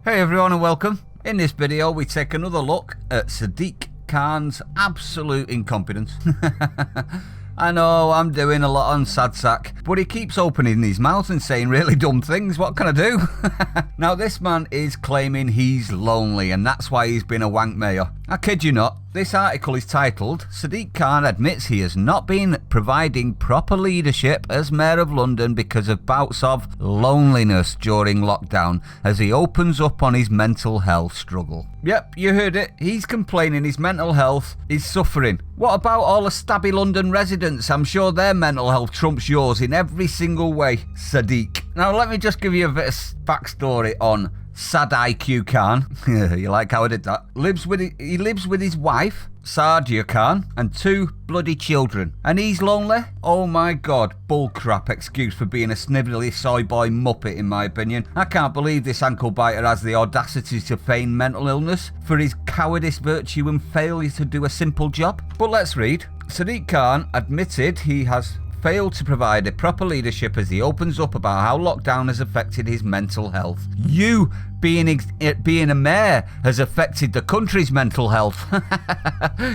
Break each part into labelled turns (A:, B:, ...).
A: Hey everyone and welcome. In this video we take another look at Sadiq Khan's absolute incompetence. I know I'm doing a lot on Sad.IQ, but he keeps opening his mouth and saying really dumb things. What can I do? Now this man is claiming he's lonely and that's why he's been a wank mayor. I kid you not. This article is titled, Sadiq Khan admits he has not been providing proper leadership as Mayor of London because of bouts of loneliness during lockdown as he opens up on his mental health struggle. Yep, you heard it. He's complaining his mental health is suffering. What about all the stabby London residents? I'm sure their mental health trumps yours in every single way, Sadiq. Now let me just give you a bit of backstory on Sad.IQ Khan. You like how I did that? He lives with his wife, Sadiq Khan, and 2 bloody children. And he's lonely? Oh my god, bullcrap excuse for being a snivelly soy boy muppet in my opinion. I can't believe this ankle biter has the audacity to feign mental illness for his cowardice, virtue and failure to do a simple job. But let's read. Sadiq Khan admitted he has failed to provide a proper leadership as he opens up about how lockdown has affected his mental health. You being a mayor has affected the country's mental health.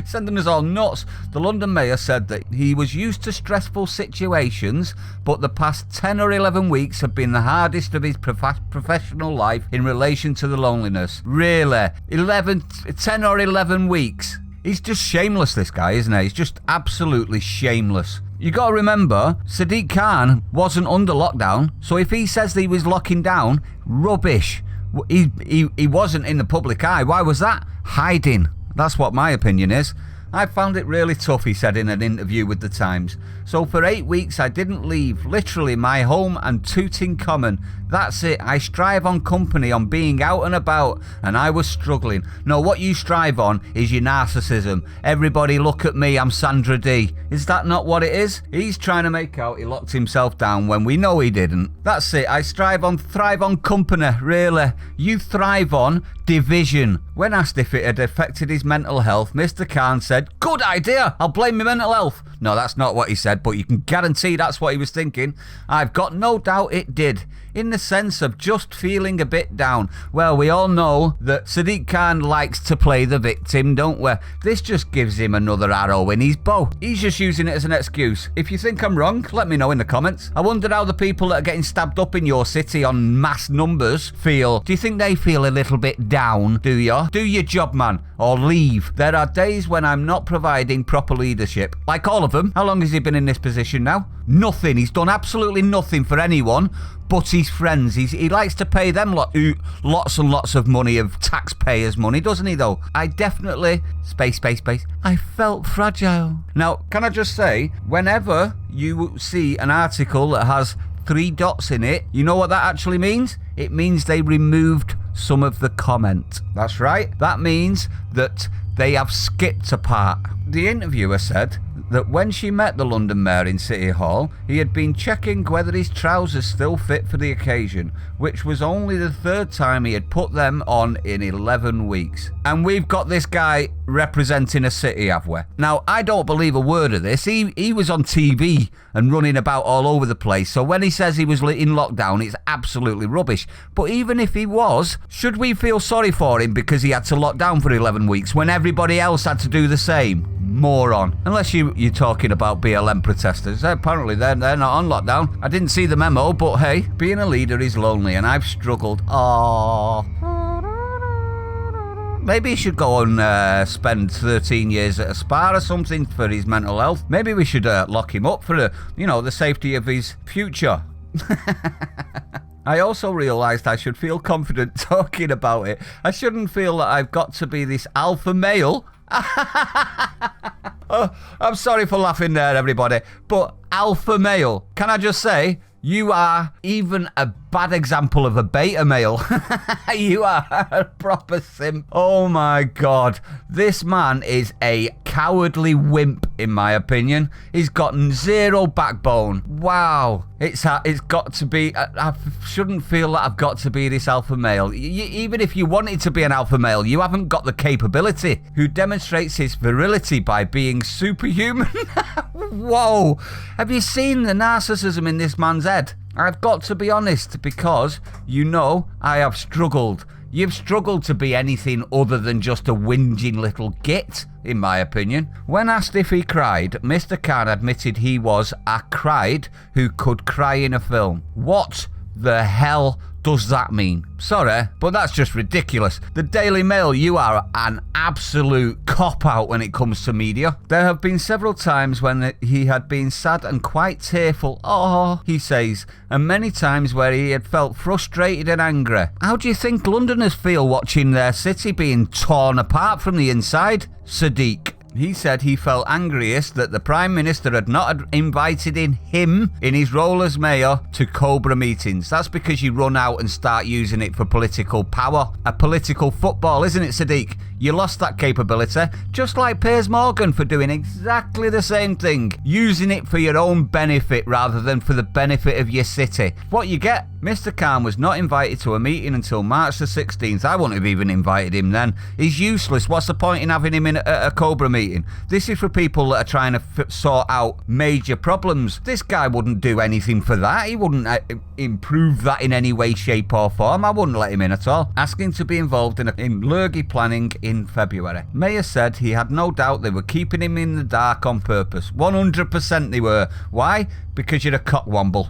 A: Sending us all nuts. The London mayor said that he was used to stressful situations, but the past 10 or 11 weeks have been the hardest of his professional life in relation to the loneliness. Really? 10 or 11 weeks? He's just shameless, this guy, isn't he? He's just absolutely shameless. You got to remember, Sadiq Khan wasn't under lockdown, so if he says that he was locking down, rubbish. He wasn't in the public eye. Why was that? Hiding. That's what my opinion is. I found it really tough, he said in an interview with The Times. So for 8 weeks I didn't leave, literally my home and Tooting Common. That's it, I strive on company, on being out and about, and I was struggling. No, what you strive on is your narcissism. Everybody look at me, I'm Sandra D. Is that not what it is? He's trying to make out he locked himself down when we know he didn't. That's it, I thrive on company, really. You thrive on division. When asked if it had affected his mental health, Mr. Khan said, "Good idea, I'll blame my mental health." No, that's not what he said, but you can guarantee that's what he was thinking. I've got no doubt it did, in the sense of just feeling a bit down. Well, we all know that Sadiq Khan likes to play the victim, don't we? This just gives him another arrow in his bow. He's just using it as an excuse. If you think I'm wrong, let me know in the comments. I wonder how the people that are getting stabbed up in your city on mass numbers feel. Do you think they feel a little bit down, do you? Do your job, man, or leave. There are days when I'm not providing proper leadership. Like all of them. How long has he been in this position now? Nothing. He's done absolutely nothing for anyone but his friends. He likes to pay them lots and lots of money, of taxpayers' money, doesn't he though? I definitely... Space. I felt fragile. Now, can I just say, whenever you see an article that has 3 dots in it, you know what that actually means? It means they removed some of the comment. That's right. That means that they have skipped a part. The interviewer said that when she met the London mayor in City Hall, he had been checking whether his trousers still fit for the occasion, which was only the 3rd time he had put them on in 11 weeks. And we've got this guy representing a city, have we? Now, I don't believe a word of this. He was on TV and running about all over the place, so when he says he was in lockdown, it's absolutely rubbish. But even if he was, should we feel sorry for him because he had to lock down for 11 weeks when everybody else had to do the same? Moron. Unless you're talking about BLM protesters. Apparently they're not on lockdown. I didn't see the memo, but hey, being a leader is lonely and I've struggled. Aww. Maybe he should go and spend 13 years at a spa or something for his mental health. Maybe we should lock him up for the safety of his future. I also realised I should feel confident talking about it. I shouldn't feel that I've got to be this alpha male. Oh, I'm sorry for laughing there, everybody, but alpha male, can I just say, you are even a bad example of a beta male. You are a proper simp. Oh my god, this man is a cowardly wimp in my opinion. He's got 0 backbone. Wow. It's got to be, I shouldn't feel that I've got to be this alpha male. Even if you wanted to be an alpha male, you haven't got the capability. Who demonstrates his virility by being superhuman. Whoa. Have you seen the narcissism in this man's head? I've got to be honest because, I have struggled. You've struggled to be anything other than just a whinging little git, in my opinion. When asked if he cried, Mr. Khan admitted he was a cried who could cry in a film. What the hell does that mean? Sorry, but that's just ridiculous. The Daily Mail, you are an absolute cop-out when it comes to media. There have been several times when he had been sad and quite tearful, he says, and many times where he had felt frustrated and angry. How do you think Londoners feel watching their city being torn apart from the inside? Sadiq. He said he felt angriest that the Prime Minister had not invited him in his role as mayor to Cobra meetings. That's because you run out and start using it for political power. A political football, isn't it, Sadiq? You lost that capability, just like Piers Morgan for doing exactly the same thing, using it for your own benefit rather than for the benefit of your city. What you get? Mr. Khan was not invited to a meeting until March the 16th. I wouldn't have even invited him then. He's useless. What's the point in having him in a Cobra meeting? This is for people that are trying to sort out major problems. This guy wouldn't do anything for that. He wouldn't improve that in any way, shape or form. I wouldn't let him in at all. Asking to be involved in lurgy planning in February. Mayor said he had no doubt they were keeping him in the dark on purpose. 100% they were. Why? Because you're a cockwomble.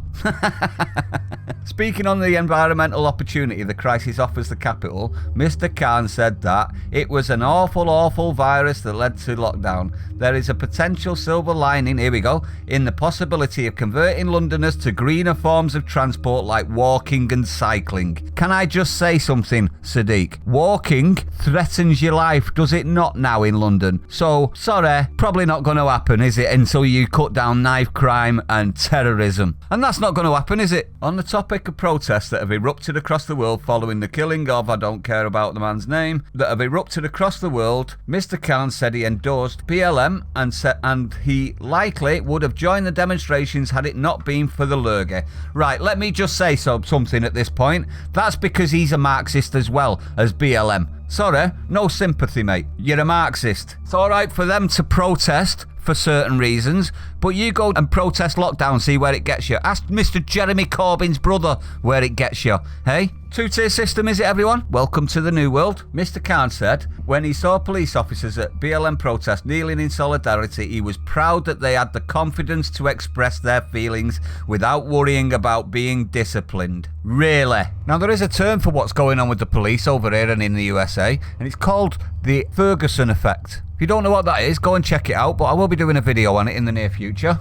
A: Speaking on the environmental opportunity the crisis offers the capital, Mr. Khan said that it was an awful virus that led to lockdown. There is a potential silver lining, here we go, in the possibility of converting Londoners to greener forms of transport like walking and cycling. Can I just say something, Sadiq? Walking threatens your life, does it not now in London? So, sorry, probably not going to happen, is it, until you cut down knife crime and terrorism. And that's not going to happen, is it? On the topic of protests that have erupted across the world following the killing of, I don't care about the man's name, that have erupted across the world, Mr. Khan said he endorsed BLM and he likely would have joined the demonstrations had it not been for the lurgy. Right, let me just say something at this point. That's because he's a Marxist as well as BLM. Sorry, no sympathy, mate. You're a Marxist. It's alright for them to protest for certain reasons, but you go and protest lockdown, see where it gets you. Ask Mr. Jeremy Corbyn's brother where it gets you. Hey? Two-tier system, is it, everyone? Welcome to the new world. Mr. Khan said when he saw police officers at BLM protest kneeling in solidarity, he was proud that they had the confidence to express their feelings without worrying about being disciplined. Really? Now, there is a term for what's going on with the police over here and in the USA, and it's called the Ferguson effect. If you don't know what that is, go and check it out, but I will be doing a video on it in the near future.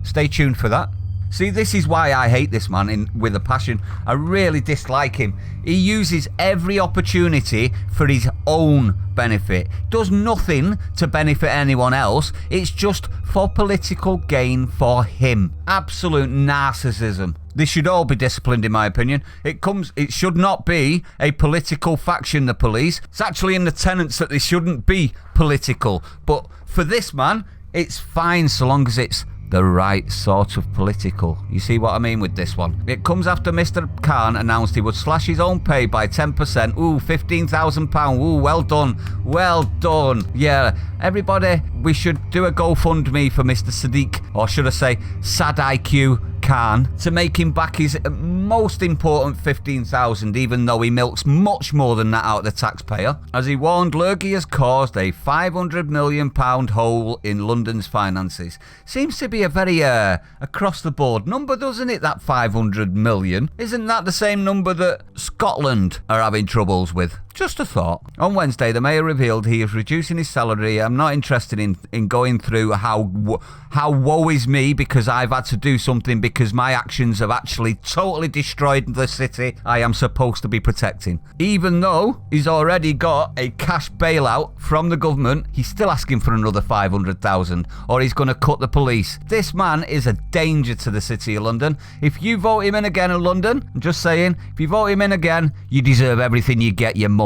A: Stay tuned for that. See, this is why I hate this man with a passion. I really dislike him. He uses every opportunity for his own benefit. Does nothing to benefit anyone else. It's just for political gain for him. Absolute narcissism. They should all be disciplined, in my opinion. It should not be a political faction, the police. It's actually in the tenets that they shouldn't be political. But for this man, it's fine so long as it's the right sort of political. You see what I mean with this one? It comes after Mr. Khan announced he would slash his own pay by 10%. Ooh, £15,000. Ooh, well done. Well done. Yeah, everybody, we should do a GoFundMe for Mr. Sadiq, or should I say Sad.IQ Khan, to make him back his most important 15,000, even though he milks much more than that out of the taxpayer. As he warned, lurgy has caused a £500 million hole in London's finances. Seems to be a very across the board number, doesn't it, that 500 million? Isn't that the same number that Scotland are having troubles with? Just a thought. On Wednesday, the mayor revealed he is reducing his salary. I'm not interested in going through how woe is me because I've had to do something because my actions have actually totally destroyed the city I am supposed to be protecting. Even though he's already got a cash bailout from the government, he's still asking for another 500,000, or he's going to cut the police. This man is a danger to the city of London. If you vote him in again in London, I'm just saying, if you vote him in again, you deserve everything you get, you muppets.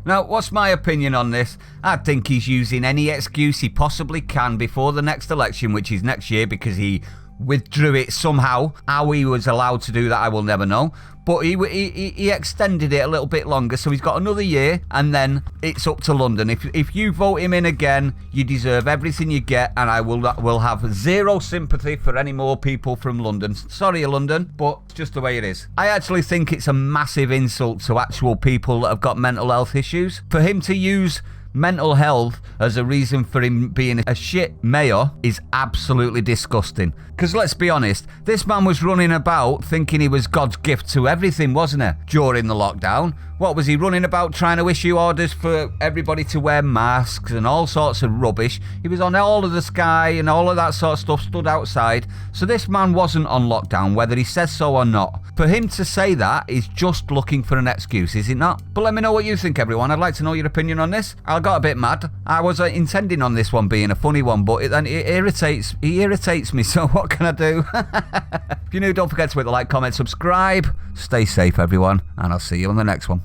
A: Now, what's my opinion on this? I think he's using any excuse he possibly can before the next election, which is next year, because he withdrew it somehow. How he was allowed to do that, I will never know. But he extended it a little bit longer, so he's got another year, and then it's up to London. If you vote him in again, you deserve everything you get, and I will have zero sympathy for any more people from London. Sorry, London, but it's just the way it is. I actually think it's a massive insult to actual people that have got mental health issues. For him to use mental health as a reason for him being a shit mayor is absolutely disgusting. Because let's be honest, this man was running about thinking he was God's gift to everything, wasn't he? During the lockdown. What was he running about, trying to issue orders for everybody to wear masks and all sorts of rubbish? He was on all of the sky and all of that sort of stuff, stood outside. So this man wasn't on lockdown, whether he says so or not. For him to say that is just looking for an excuse, is it not? But let me know what you think, everyone. I'd like to know your opinion on this. I got a bit mad. I was intending on this one being a funny one, but it irritates me, so what can I do? If you're new, don't forget to hit the like, comment, subscribe. Stay safe, everyone, and I'll see you on the next one.